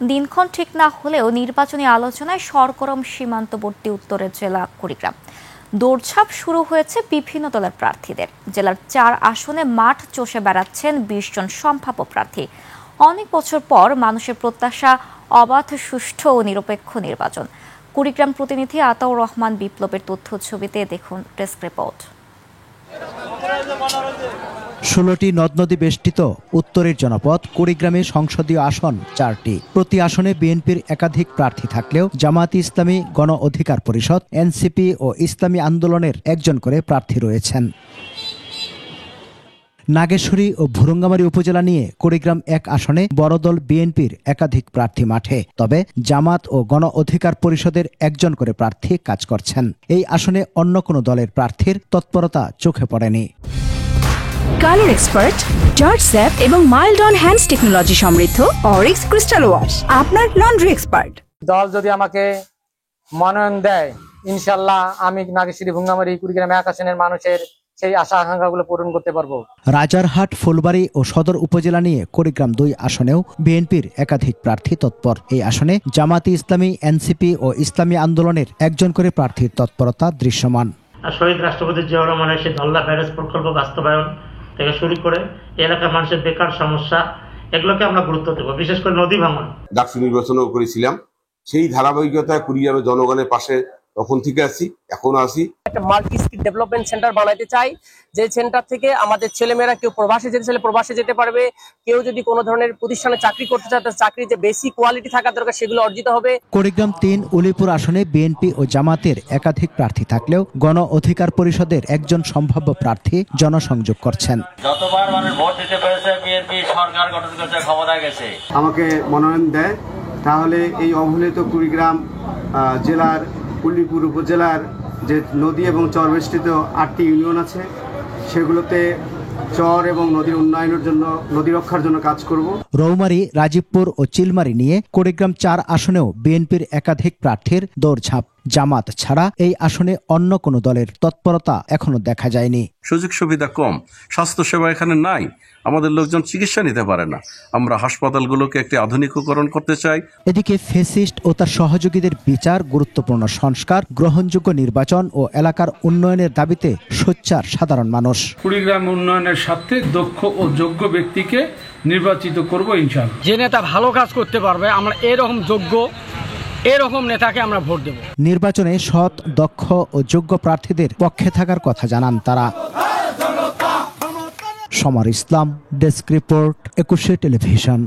দিনক্ষণ ঠিক না হলেও নির্বাচনী আলোচনায় সরগরম সীমান্তবর্তী উত্তরের জেলা কুড়িগ্রাম। দৌড়ঝাঁপ শুরু হয়েছে বিভিন্ন দলের প্রার্থীদের। জেলার 4 আসনে মাঠ চষে বেড়াচ্ছেন 20 জন সম্ভাব্য প্রার্থী। অনেক বছর পর মানুষের প্রত্যাশা অবাধ, সুষ্ঠু ও নিরপেক্ষ নির্বাচন। কুড়িগ্রাম প্রতিনিধি আতাউর রহমান বিপ্লবের তথ্য ছবিতে দেখুন ডেস্ক রিপোর্ট। 16টি নদ-নদী বেষ্টিত উত্তরের জনপদ কুড়িগ্রামে সংসদীয় আসন 4টি। প্রতি আসনে বিএনপির একাধিক প্রার্থী থাকলেও জামায়াতে ইসলামী, গণ অধিকার পরিষদ, এনসিপি ও ইসলামী আন্দোলনের একজন করে প্রার্থী রয়েছেন। নাগেশ্বরী ও ভুরুঙ্গামারী উপজেলা নিয়ে কুড়িগ্রাম 1 আসনে বড় দল বিএনপির একাধিক প্রার্থী মাঠে, তবে জামাত ও গণ অধিকার পরিষদের একজন করে প্রার্থী কাজ করছেন। এই আসনে অন্য কোনো দলের প্রার্থীর তৎপরতা চোখে পড়েনি। কালার এক্সপার্ট, জর্জ স্যাপ এবং মাইল্ড অন হ্যান্ডস টেকনোলজি সমৃদ্ধ অরিক্স ক্রিস্টাল ওয়াশ আপনার লন্ড্রি এক্সপার্ট। দল যদি আমাকে মনোনয়ন দেয়, ইনশাল্লাহ আমি নাগেশ্বরী, ভুঙ্গামারী, কুড়িগ্রাম 1 আসনের মানুষের সেই আশা আকাঙ্ক্ষাগুলো পূরণ করতে পারবো। রাজারহাট, ফুলবাড়ী ও সদর উপজেলা নিয়ে কুড়িগ্রাম 2 আসনেও বিএনপির একাধিক প্রার্থী তৎপর। এই আসনে জামায়াতে ইসলামী, এনসিপি ও ইসলামী আন্দোলনের একজন করে প্রার্থীর তৎপরতা দৃশ্যমান। শহীদ রাষ্ট্রপতি জিয়াউর রহমানের সেই ধল্লা ব্যারেজ প্রকল্প বাস্তবায়ন থেকে শুরু করে এলাকার মানুষের বেকার সমস্যা, এগুলোকে আমরা গুরুত্ব দেব, বিশেষ করে নদী ভাঙন। ডাকসু নির্বাচনও করেছিলাম, সেই ধারাবাহিকতায় কুড়িগ্রামের জনগণের পাশে তখন থেকে আছি, এখনো আছি। একটা মাল্টি স্কিল ডেভেলপমেন্ট সেন্টার বানাইতে চাই, যে সেন্টার থেকে আমাদের ছেলেমেয়েরা কেউ প্রবাসে যেতে চাইলে প্রবাসে যেতে পারবে, কেউ যদি কোনো ধরনের প্রতিষ্ঠানে চাকরি করতে চায়, তার চাকরির যে বেসিক কোয়ালিটি থাকা দরকার সেগুলো অর্জিত হবে। কুড়িগ্রাম 3 উলিপুর আসনে বিএনপি ও জামাতের একাধিক প্রার্থী থাকলেও গণ অধিকার পরিষদের একজন সম্ভাব্য প্রার্থী জনসংযোগ করছেন। যতবার মানুষ ভোট দিতে পেরেছে, বিএনপি সরকার গঠন করতে ক্ষমতায় গেছে। আমাকে মনোনয়ন দেয়, তাহলে এই অবহেলিত কুড়িগ্রাম জেলার উলিপুর উপজেলার যে নদী এবং চর বেষ্টিত 8টি ইউনিয়ন আছে, সেগুলোতে চর এবং নদীর উন্নয়নের জন্য, নদী রক্ষার জন্য কাজ করব। রৌমারী, রাজীবপুর ও চিলমারী নিয়ে কুড়িগ্রাম 4 আসনেও বিএনপির একাধিক প্রার্থীর দৌড়ঝাঁপ। জামাত ছাড়া এই আসনে অন্য কোনো দলের তৎপরতা এখনো দেখা যায়নি। সুযোগ সুবিধা কম, স্বাস্থ্যসেবা এখানে নাই, আমাদের লোকজন চিকিৎসা নিতে পারে না। আমরা হাসপাতালগুলোকে একটি আধুনিকীকরণ করতে চাই। এদিকে ফ্যাসিস্ট ও তার সহযোগীদের বিচার, গুরুত্বপূর্ণ সংস্কার, গ্রহণযোগ্য নির্বাচন ও এলাকার উন্নয়নের দাবিতে সোচ্চার সাধারণ মানুষ। কুড়িগ্রাম উন্নয়নের স্বার্থে দক্ষ ও যোগ্য ব্যক্তিকে নির্বাচিত করব ইনশাআল্লাহ। যে নেতা ভালো কাজ করতে পারবে, আমরা এরকম যোগ্য, এরকম নেতাকে আমরা ভোট দেব। নির্বাচনে সৎ, দক্ষ ও যোগ্য প্রার্থীদের পক্ষে থাকার কথা জানান তারা। সমর ইসলাম, ডেস্ক রিপোর্ট, 21 টেলিভিশন।